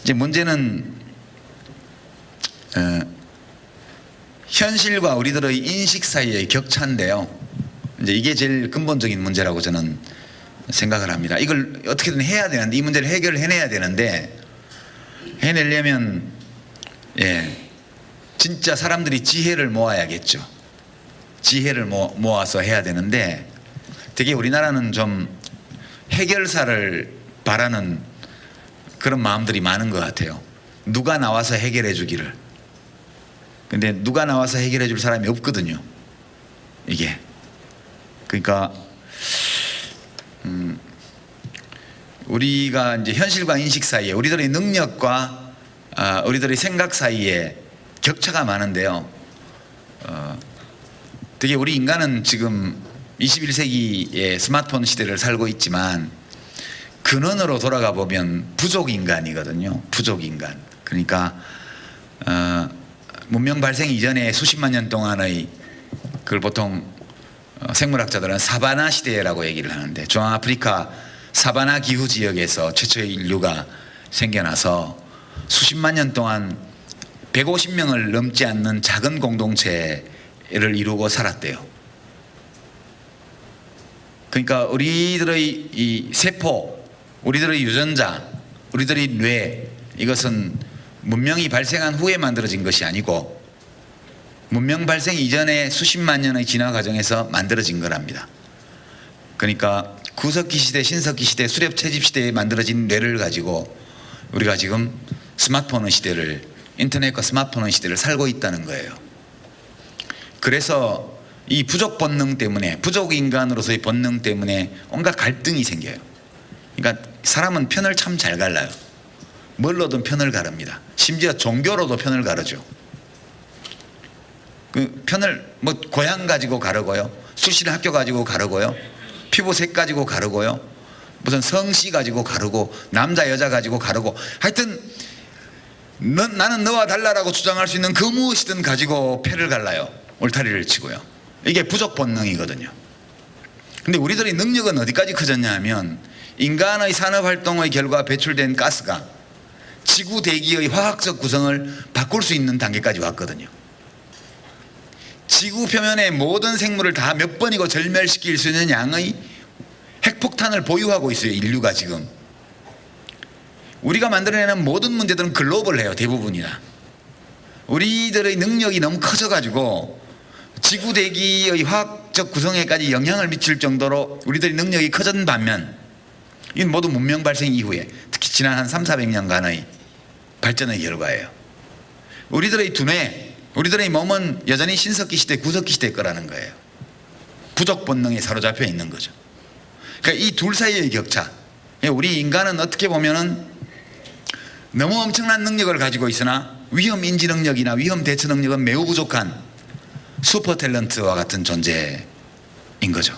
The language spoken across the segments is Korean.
이제 문제는 현실과 우리들의 인식 사이의 격차인데요. 이제 이게 제일 근본적인 문제라고 저는 생각을 합니다. 이걸 어떻게든 해야 되는데, 이 문제를 해결을 해내야 되는데, 해내려면 진짜 사람들이 지혜를 모아야겠죠. 지혜를 모아서 해야 되는데, 되게 우리나라는 좀 해결사를 바라는 그런 마음들이 많은 것 같아요. 누가 나와서 해결해 주기를. 근데 누가 나와서 해결해 줄 사람이 없거든요, 이게. 그러니까 우리가 이제 현실과 인식 사이에, 우리들의 능력과 우리들의 생각 사이에 격차가 많은데요. 되게 우리 인간은 지금 21세기의 스마트폰 시대를 살고 있지만 근원으로 돌아가 보면 부족 인간이거든요. 부족 인간. 그러니까 문명 발생 이전에 수십만 년 동안의, 그걸 보통 생물학자들은 사바나 시대라고 얘기를 하는데, 중앙아프리카 사바나 기후 지역에서 최초의 인류가 생겨나서 수십만 년 동안 150명을 넘지 않는 작은 공동체를 이루고 살았대요. 그러니까 우리들의 이 세포, 우리들의 유전자, 우리들의 뇌, 이것은 문명이 발생한 후에 만들어진 것이 아니고 문명 발생 이전에 수십만 년의 진화 과정에서 만들어진 거랍니다. 그러니까 구석기 시대, 신석기 시대, 수렵 채집 시대에 만들어진 뇌를 가지고 우리가 지금 스마트폰 시대를, 인터넷과 스마트폰 시대를 살고 있다는 거예요. 그래서 이 부족 본능 때문에, 부족 인간으로서의 본능 때문에 온갖 갈등이 생겨요. 그러니까 사람은 편을 참 잘 갈라요. 뭘로든 편을 가릅니다. 심지어 종교로도 편을 가르죠. 그 편을 뭐 고향 가지고 가르고요, 수시를 학교 가지고 가르고요, 피부색 가지고 가르고요, 무슨 성씨 가지고 가르고, 남자 여자 가지고 가르고, 하여튼 나는 너와 달라라고 주장할 수 있는 그 무엇이든 가지고 패를 갈라요. 울타리를 치고요. 이게 부족 본능이거든요. 근데 우리들의 능력은 어디까지 커졌냐 하면, 인간의 산업활동의 결과 배출된 가스가 지구 대기의 화학적 구성을 바꿀 수 있는 단계까지 왔거든요. 지구 표면의 모든 생물을 다 몇 번이고 절멸시킬 수 있는 양의 핵폭탄을 보유하고 있어요, 인류가 지금. 우리가 만들어내는 모든 문제들은 글로벌해요, 대부분이나. 우리들의 능력이 너무 커져가지고 지구 대기의 화학적 구성에까지 영향을 미칠 정도로 우리들의 능력이 커진 반면, 이건 모두 문명 발생 이후에, 특히 지난 한 300~400년간의 발전의 결과예요. 우리들의 두뇌, 우리들의 몸은 여전히 신석기 시대, 구석기 시대 거라는 거예요. 부족 본능에 사로잡혀 있는 거죠. 그러니까 이 둘 사이의 격차, 우리 인간은 어떻게 보면은 너무 엄청난 능력을 가지고 있으나 위험 인지 능력이나 위험 대처 능력은 매우 부족한 슈퍼 탤런트와 같은 존재인 거죠.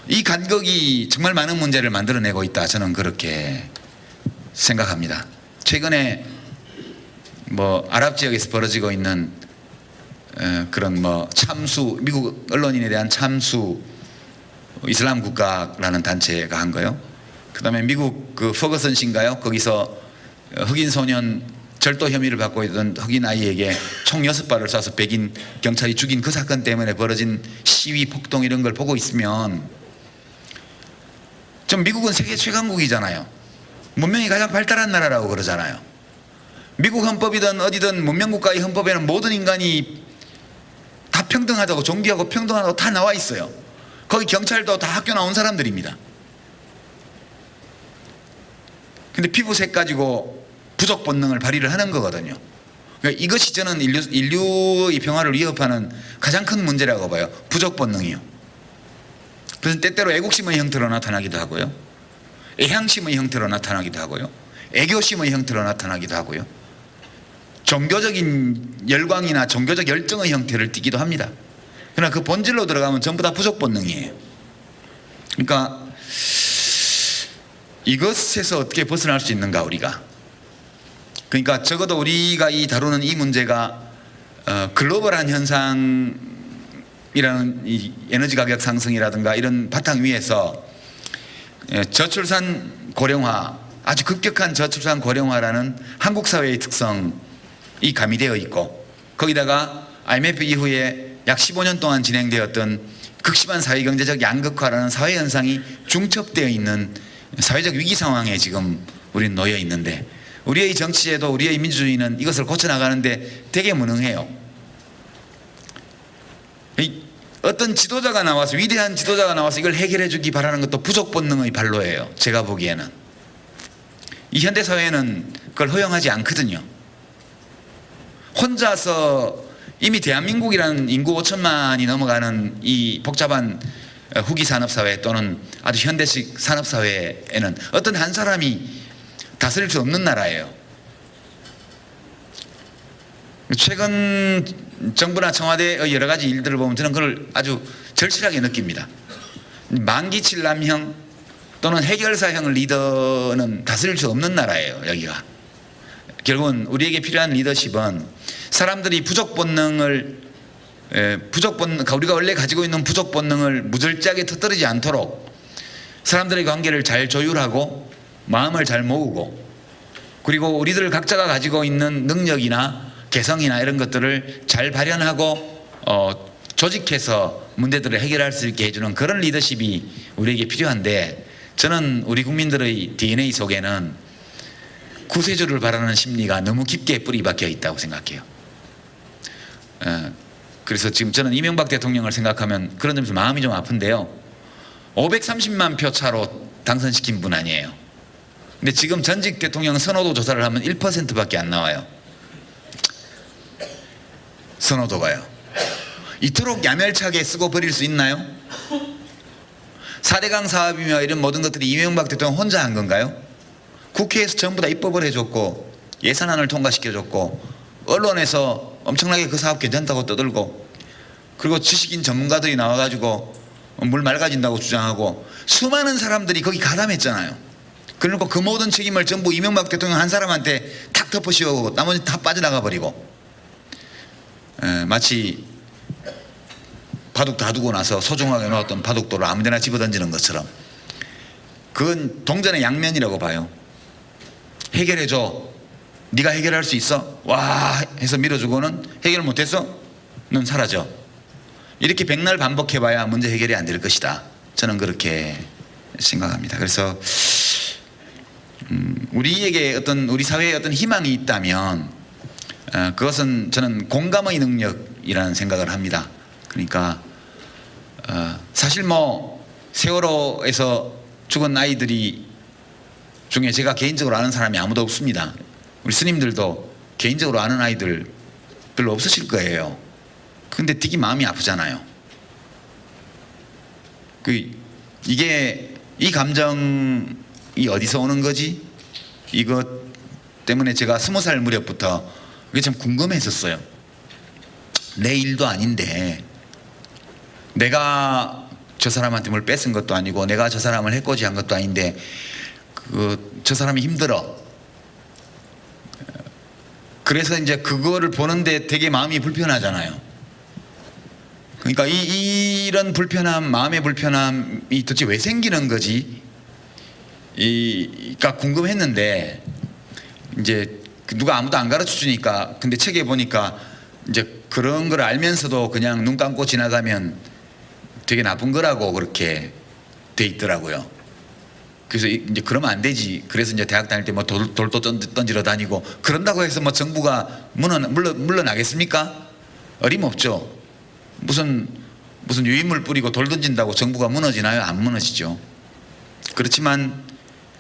이 간극이 정말 많은 문제를 만들어내고 있다, 저는 그렇게 생각합니다. 최근에 뭐 아랍 지역에서 벌어지고 있는 그런 뭐 참수, 미국 언론인에 대한 참수, 이슬람 국가라는 단체가 한 거요. 그 다음에 미국 그 퍼거슨 씨인가요? 거기서 흑인 소년 절도 혐의를 받고 있던 흑인 아이에게 총 6발을 쏴서 백인 경찰이 죽인 그 사건 때문에 벌어진 시위, 폭동 이런 걸 보고 있으면, 좀 미국은 세계 최강국이잖아요. 문명이 가장 발달한 나라라고 그러잖아요. 미국 헌법이든 어디든 문명국가의 헌법에는 모든 인간이 다 평등하다고, 존귀하고 평등하다고 다 나와 있어요. 거기 경찰도 다 학교 나온 사람들입니다. 근데 피부색 가지고 부족 본능을 발휘를 하는 거거든요. 그러니까 이것이 저는 인류의 평화를 위협하는 가장 큰 문제라고 봐요. 부족 본능이요. 그래서 때때로 애국심의 형태로 나타나기도 하고요, 애향심의 형태로 나타나기도 하고요, 애교심의 형태로 나타나기도 하고요, 종교적인 열광이나 종교적 열정의 형태를 띠기도 합니다. 그러나 그 본질로 들어가면 전부 다 부족 본능이에요. 그러니까 이것에서 어떻게 벗어날 수 있는가, 우리가. 그러니까 적어도 우리가 다루는 이 문제가 글로벌한 현상이라는 이 에너지 가격 상승이라든가 이런 바탕 위에서 저출산 고령화, 아주 급격한 저출산 고령화라는 한국 사회의 특성이 가미되어 있고, 거기다가 IMF 이후에 약 15년 동안 진행되었던 극심한 사회경제적 양극화라는 사회 현상이 중첩되어 있는 사회적 위기 상황에 지금 우리는 놓여 있는데, 우리의 정치제도, 우리의 민주주의는 이것을 고쳐나가는데 되게 무능해요. 어떤 지도자가 나와서, 위대한 지도자가 나와서 이걸 해결해 주기 바라는 것도 부족 본능의 발로예요. 제가 보기에는 이 현대사회는 그걸 허용하지 않거든요. 혼자서 이미 대한민국이라는 인구 5천만이 넘어가는 이 복잡한 후기 산업사회 또는 아주 현대식 산업사회에는 어떤 한 사람이 다스릴 수 없는 나라예요. 최근 정부나 청와대의 여러 가지 일들을 보면 저는 그걸 아주 절실하게 느낍니다. 만기칠남형 또는 해결사형 리더는 다스릴 수 없는 나라예요. 여기가 결국은 우리에게 필요한 리더십은 사람들이 부족 본능을 우리가 원래 가지고 있는 부족 본능을 무절제하게 터뜨리지 않도록 사람들의 관계를 잘 조율하고 마음을 잘 모으고, 그리고 우리들 각자가 가지고 있는 능력이나 개성이나 이런 것들을 잘 발현하고 조직해서 문제들을 해결할 수 있게 해주는 그런 리더십이 우리에게 필요한데, 저는 우리 국민들의 DNA 속에는 구세주를 바라는 심리가 너무 깊게 뿌리 박혀 있다고 생각해요. 그래서 지금 저는 이명박 대통령을 생각하면 그런 점에서 마음이 좀 아픈데요. 530만 표 차로 당선시킨 분 아니에요. 근데 지금 전직 대통령 선호도 조사를 하면 1%밖에 안 나와요. 선호도가요. 이토록 야멸차게 쓰고 버릴 수 있나요? 4대강 사업이며 이런 모든 것들이 이명박 대통령 혼자 한 건가요? 국회에서 전부 다 입법을 해줬고 예산안을 통과시켜줬고 언론에서 엄청나게 그 사업 괜찮다고 떠들고, 그리고 지식인 전문가들이 나와가지고 물 맑아진다고 주장하고 수많은 사람들이 거기 가담했잖아요. 그러니까 그 모든 책임을 전부 이명박 대통령 한 사람한테 탁 덮어 씌우고 나머지 다 빠져나가 버리고, 마치 바둑 다 두고 나서 소중하게 놓았던 바둑돌을 아무데나 집어던지는 것처럼, 그건 동전의 양면이라고 봐요. 해결해줘, 네가 해결할 수 있어, 와 해서 밀어주고는 해결 못했어? 넌 사라져. 이렇게 백날 반복해봐야 문제 해결이 안 될 것이다. 저는 그렇게 생각합니다. 그래서 우리에게 우리 사회에 어떤 희망이 있다면 그것은 저는 공감의 능력이라는 생각을 합니다. 그러니까 사실 세월호에서 죽은 아이들이 중에 제가 개인적으로 아는 사람이 아무도 없습니다. 우리 스님들도 개인적으로 아는 아이들 별로 없으실 거예요. 근데 되게 마음이 아프잖아요. 이 감정이 어디서 오는 거지? 이것 때문에 제가 20살 무렵부터 그게 참 궁금했었어요. 내 일도 아닌데 내가 저 사람한테 뭘 뺏은 것도 아니고 내가 저 사람을 해코지한 것도 아닌데 저 사람이 힘들어. 그래서 이제 그거를 보는데 되게 마음이 불편하잖아요. 그러니까 이런 불편함, 마음의 불편함이 도대체 왜 생기는 거지? 그러니까 궁금했는데 이제 누가 아무도 안 가르쳐 주니까, 근데 책에 보니까 이제 그런 걸 알면서도 그냥 눈 감고 지나가면 되게 나쁜 거라고 그렇게 돼 있더라고요. 그래서 이제 그러면 안 되지. 그래서 이제 대학 다닐 때 돌도 던지러 다니고 그런다고 해서 정부가 물러나겠습니까? 어림없죠. 무슨 유인물 뿌리고 돌 던진다고 정부가 무너지나요? 안 무너지죠. 그렇지만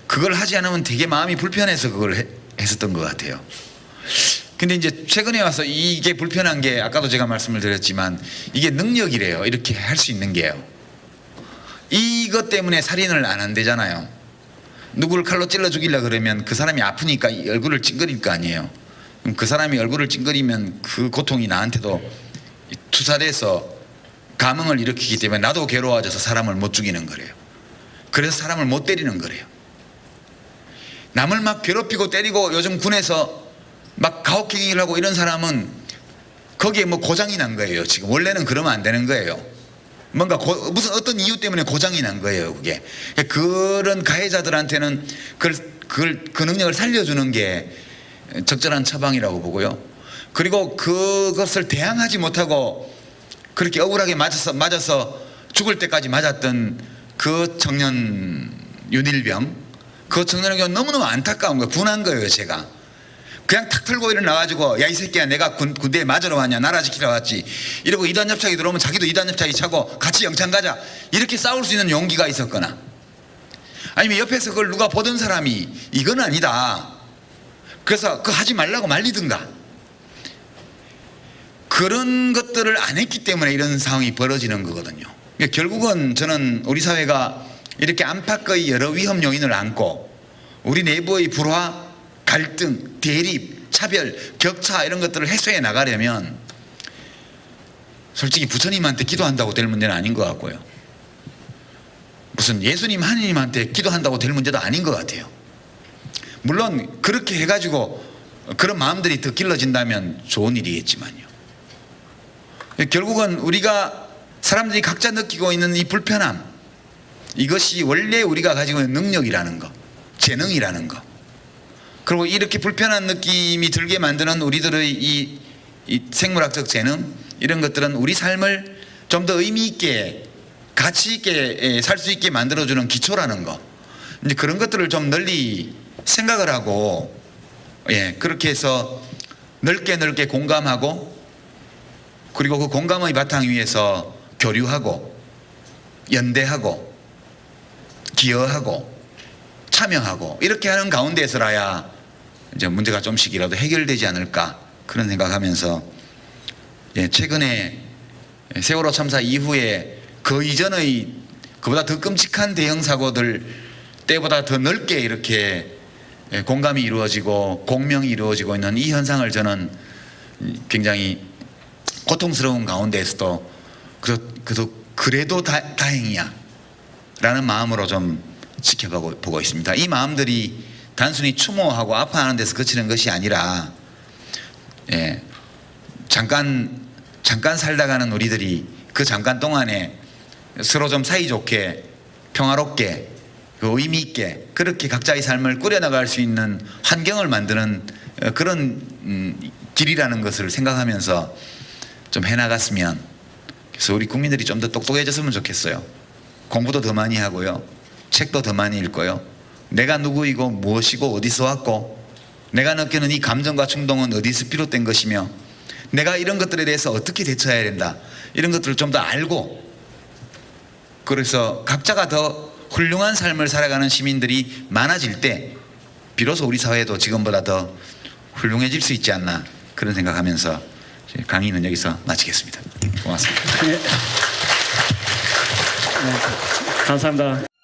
그걸 하지 않으면 되게 마음이 불편해서 그걸 했었던 것 같아요. 근데 이제 최근에 와서 이게 불편한 게, 아까도 제가 말씀을 드렸지만 이게 능력이래요. 이렇게 할 수 있는 게요. 이것 때문에 살인을 안 한대잖아요. 누구를 칼로 찔러 죽이려 그러면 그 사람이 아프니까 얼굴을 찡그릴 거 아니에요. 그럼 그 사람이 얼굴을 찡그리면 그 고통이 나한테도 투사돼서 감흥을 일으키기 때문에 나도 괴로워져서 사람을 못 죽이는 거래요. 그래서 사람을 못 때리는 거래요. 남을 막 괴롭히고 때리고 요즘 군에서 막 가혹행위를 하고 이런 사람은 거기에 고장이 난 거예요. 지금 원래는 그러면 안 되는 거예요. 뭔가 무슨 어떤 이유 때문에 고장이 난 거예요. 그게 그런 가해자들한테는 그 능력을 살려주는 게 적절한 처방이라고 보고요. 그리고 그것을 대항하지 못하고 그렇게 억울하게 맞아서 죽을 때까지 맞았던 그 청년 윤일병, 그 청년에게 너무너무 안타까운 거예요. 분한 거예요. 제가 그냥 탁 털고 일어나가지고 야 이 새끼야 내가 군대에 맞으러 왔냐 나라 지키러 왔지 이러고 이단 협착이 들어오면 자기도 이단 협착이 차고 같이 영창 가자 이렇게 싸울 수 있는 용기가 있었거나 아니면 옆에서 그걸 누가 보던 사람이 이건 아니다 그래서 그거 하지 말라고 말리든가 그런 것들을 안 했기 때문에 이런 상황이 벌어지는 거거든요. 그러니까 결국은 저는 우리 사회가 이렇게 안팎의 여러 위험 요인을 안고 우리 내부의 불화, 갈등, 대립, 차별, 격차 이런 것들을 해소해 나가려면 솔직히 부처님한테 기도한다고 될 문제는 아닌 것 같고요. 무슨 예수님, 하느님한테 기도한다고 될 문제도 아닌 것 같아요. 물론 그렇게 해가지고 그런 마음들이 더 길러진다면 좋은 일이겠지만요. 결국은 우리가 사람들이 각자 느끼고 있는 이 불편함 이것이 원래 우리가 가지고 있는 능력이라는 거, 재능이라는 거 그리고 이렇게 불편한 느낌이 들게 만드는 우리들의 이 생물학적 재능 이런 것들은 우리 삶을 좀 더 의미 있게 가치 있게 살 수 있게 만들어주는 기초라는 거 이제 그런 것들을 좀 널리 생각을 하고 그렇게 해서 넓게 공감하고 그리고 그 공감의 바탕 위에서 교류하고 연대하고 기여하고 참여하고 이렇게 하는 가운데서라야 이제 문제가 좀씩이라도 해결되지 않을까 그런 생각하면서 최근에 세월호 참사 이후에 그 이전의 그보다 더 끔찍한 대형 사고들 때보다 더 넓게 이렇게 공감이 이루어지고 공명이 이루어지고 있는 이 현상을 저는 굉장히 고통스러운 가운데에서도 그래도 다행이야 라는 마음으로 좀 지켜보고 있습니다. 이 마음들이 단순히 추모하고 아파하는 데서 그치는 것이 아니라 잠깐 살다가는 우리들이 그 잠깐 동안에 서로 좀 사이좋게 평화롭게 의미 있게 그렇게 각자의 삶을 꾸려나갈 수 있는 환경을 만드는 그런 길이라는 것을 생각하면서 좀 해나갔으면 그래서 우리 국민들이 좀 더 똑똑해졌으면 좋겠어요. 공부도 더 많이 하고요. 책도 더 많이 읽고요. 내가 누구이고 무엇이고 어디서 왔고 내가 느끼는 이 감정과 충동은 어디서 비롯된 것이며 내가 이런 것들에 대해서 어떻게 대처해야 된다 이런 것들을 좀 더 알고 그래서 각자가 더 훌륭한 삶을 살아가는 시민들이 많아질 때 비로소 우리 사회도 지금보다 더 훌륭해질 수 있지 않나 그런 생각하면서 강의는 여기서 마치겠습니다. 고맙습니다. 감사합니다.